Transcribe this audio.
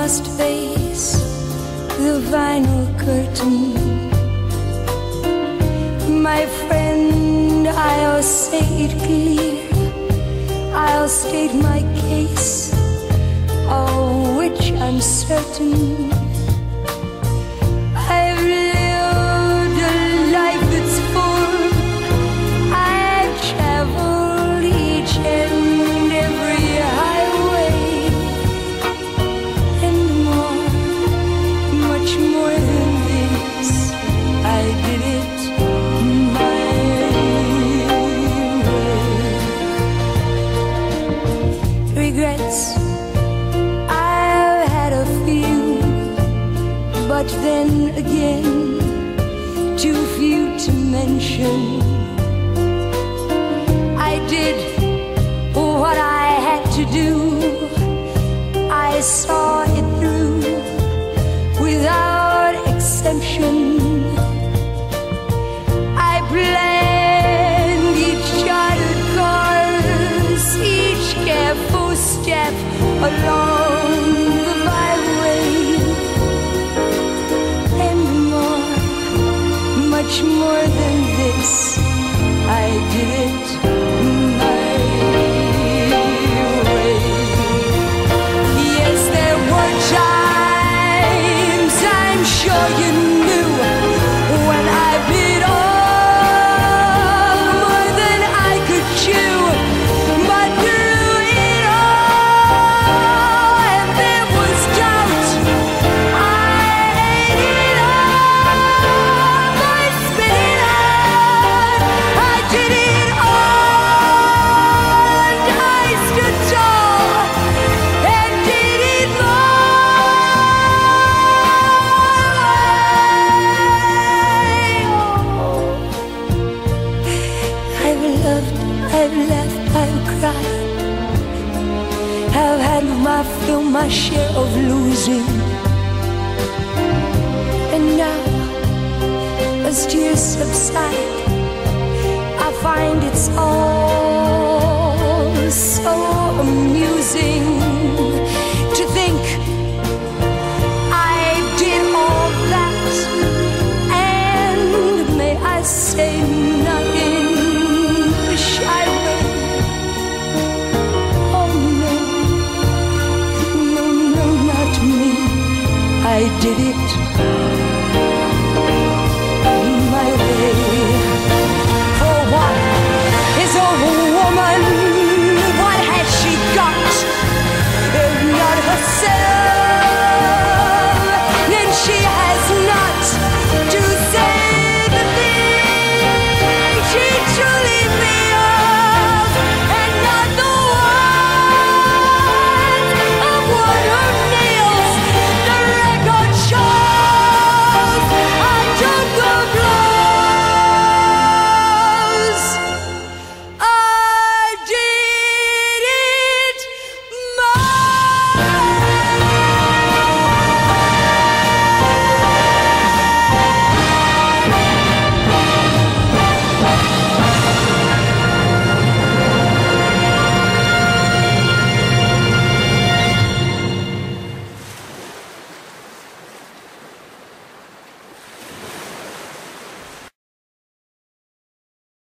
must face the vinyl curtain. My friend, I'll say it clear, I'll state my case, of which I'm certain. I've lived a life that's full, I've traveled each and every highway, and more, much more than this, I did it my way. Regrets, I've had a few, but then again, too few to mention. I did what I had to do, I saw it through without exemption. I planned each chartered course, each careful step along the byway, and more, much more than this, I did it my way. Yes, there were times, I'm sure you knew, when I bit off more than I could chew, but through it all, and there was doubt, I ate it up, I spit it out, I did it all, and I stood tall, and did it my way. I've loved, I've laughed, I've cried, I've had my fill, my share of losing, and now, as tears subside, I find it's all so amusing to think I did all that, and may I say